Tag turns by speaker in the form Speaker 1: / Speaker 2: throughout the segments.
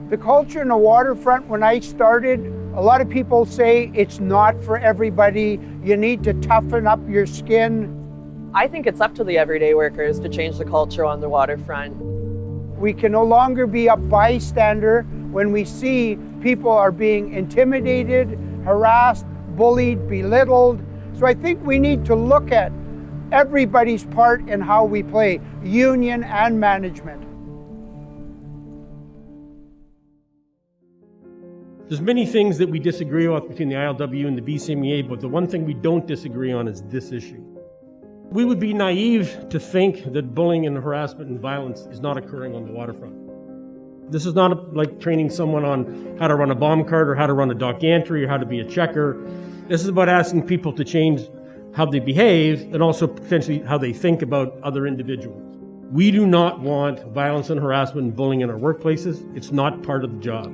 Speaker 1: The culture in the waterfront, when I started, a lot of people say it's not for everybody. You need to toughen up your skin.
Speaker 2: I think it's up to the everyday workers to change the culture on the waterfront.
Speaker 1: We can no longer be a bystander when we see people are being intimidated, harassed, bullied, belittled. So I think we need to look at everybody's part in how we play, union and management.
Speaker 3: There's many things that we disagree with between the ILWU and the BCMEA, but the one thing we don't disagree on is this issue. We would be naive to think that bullying and harassment and violence is not occurring on the waterfront. This is not like training someone on how to run a bomb cart or how to run a dock gantry or how to be a checker. This is about asking people to change how they behave and also potentially how they think about other individuals. We do not want violence and harassment and bullying in our workplaces. It's not part of the job.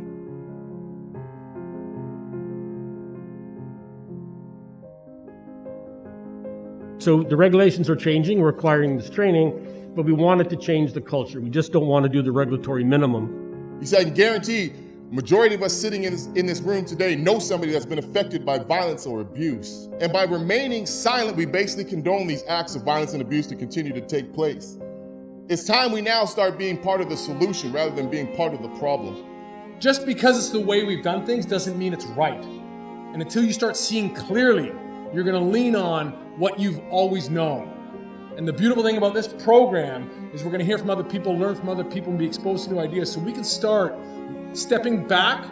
Speaker 3: So the regulations are changing, requiring this training, but we wanted to change the culture. We just don't want to do the regulatory minimum.
Speaker 4: He said, I can guarantee majority of us sitting in this room today know somebody that's been affected by violence or abuse. And by remaining silent, we basically condone these acts of violence and abuse to continue to take place. It's time we now start being part of the solution rather than being part of the problem.
Speaker 5: Just because it's the way we've done things doesn't mean it's right. And until you start seeing clearly, you're going to lean on what you've always known. And the beautiful thing about this program is we're going to hear from other people, learn from other people, and be exposed to new ideas. So we can start stepping back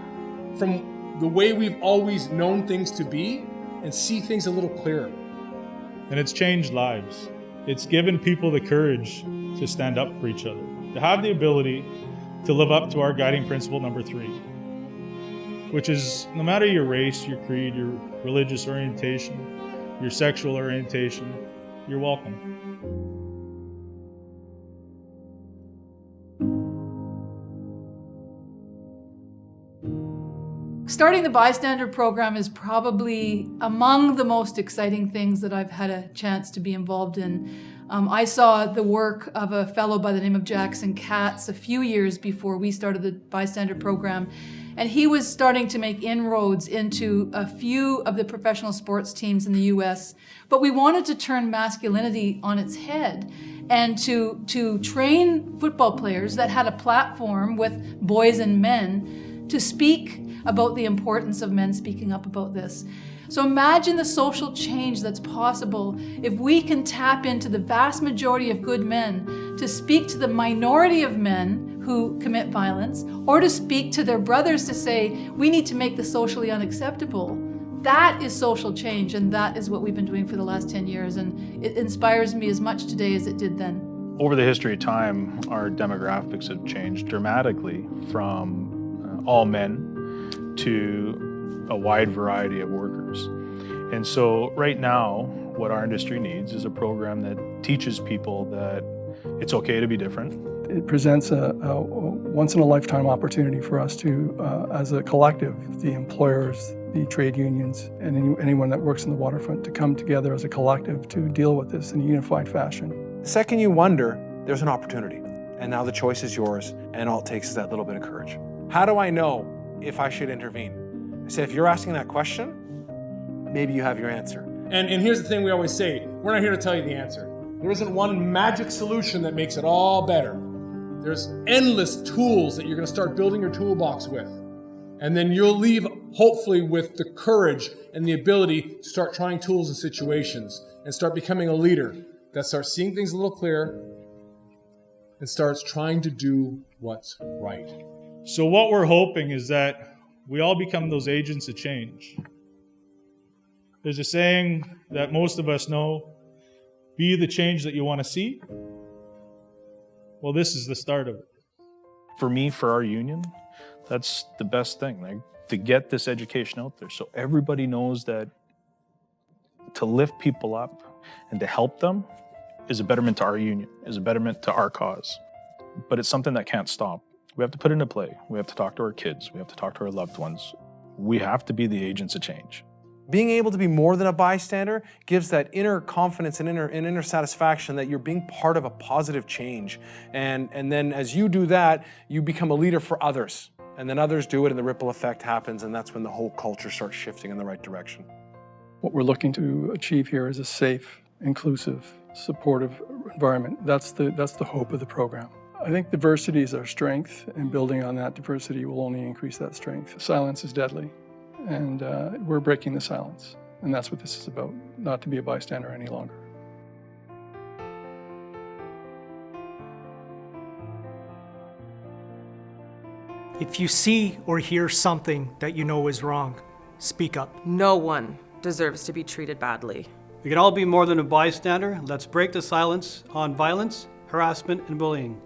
Speaker 5: from the way we've always known things to be and see things a little clearer.
Speaker 6: And it's changed lives. It's given people the courage to stand up for each other, to have the ability to live up to our guiding principle number 3, which is no matter your race, your creed, your religious orientation, your sexual orientation, you're welcome.
Speaker 7: Starting the Bystander program is probably among the most exciting things that I've had a chance to be involved in. I saw the work of a fellow by the name of Jackson Katz a few years before we started the Bystander program, and he was starting to make inroads into a few of the professional sports teams in the US, but we wanted to turn masculinity on its head and to train football players that had a platform with boys and men to speak about the importance of men speaking up about this. So imagine the social change that's possible if we can tap into the vast majority of good men to speak to the minority of men who commit violence, or to speak to their brothers to say, we need to make this socially unacceptable. That is social change, and that is what we've been doing for the last 10 years, and it inspires me as much today as it did then.
Speaker 8: Over the history of time, our demographics have changed dramatically from all men to a wide variety of workers. And so right now, what our industry needs is a program that teaches people that it's okay to be different.
Speaker 9: It presents a once-in-a-lifetime opportunity for us to, as a collective, the employers, the trade unions, and anyone that works in the waterfront, to come together as a collective to deal with this in a unified fashion.
Speaker 10: The second you wonder, there's an opportunity. And now the choice is yours, and all it takes is that little bit of courage. How do I know if I should intervene? I said, if you're asking that question, maybe you have your answer.
Speaker 5: And here's the thing we always say, we're not here to tell you the answer. There isn't one magic solution that makes it all better. There's endless tools that you're going to start building your toolbox with. And then you'll leave, hopefully, with the courage and the ability to start trying tools and situations and start becoming a leader that starts seeing things a little clearer and starts trying to do what's right.
Speaker 6: So what we're hoping is that we all become those agents of change. There's a saying that most of us know, be the change that you want to see. Well, this is the start of it.
Speaker 8: For me, for our union, that's the best thing, like to get this education out there so everybody knows that to lift people up and to help them is a betterment to our union, is a betterment to our cause. But it's something that can't stop. We have to put it into play. We have to talk to our kids. We have to talk to our loved ones. We have to be the agents of change.
Speaker 10: Being able to be more than a bystander gives that inner confidence and inner satisfaction that you're being part of a positive change. And then as you do that, you become a leader for others. And then others do it and the ripple effect happens, and that's when the whole culture starts shifting in the right direction.
Speaker 9: What we're looking to achieve here is a safe, inclusive, supportive environment. That's the hope of the program. I think diversity is our strength, and building on that diversity will only increase that strength. Silence is deadly, and we're breaking the silence. And that's what this is about, not to be a bystander any longer.
Speaker 11: If you see or hear something that you know is wrong, speak up.
Speaker 2: No one deserves to be treated badly.
Speaker 12: We can all be more than a bystander. Let's break the silence on violence, harassment, and bullying.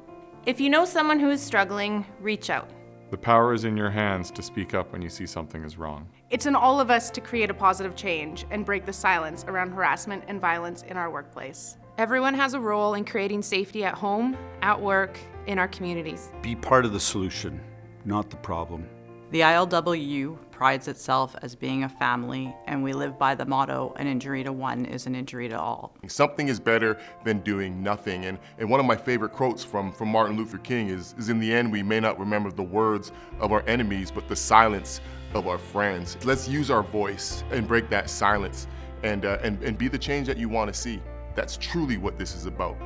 Speaker 13: If you know someone who is struggling, reach out.
Speaker 14: The power is in your hands to speak up when you see something is wrong.
Speaker 13: It's in all of us to create a positive change and break the silence around harassment and violence in our workplace. Everyone has a role in creating safety at home, at work, in our communities.
Speaker 15: Be part of the solution, not the problem.
Speaker 16: The ILWU prides itself as being a family, and we live by the motto, an injury to one is an injury to all.
Speaker 4: Something is better than doing nothing. And one of my favorite quotes from Martin Luther King is in the end, we may not remember the words of our enemies, but the silence of our friends. Let's use our voice and break that silence and be the change that you want to see. That's truly what this is about.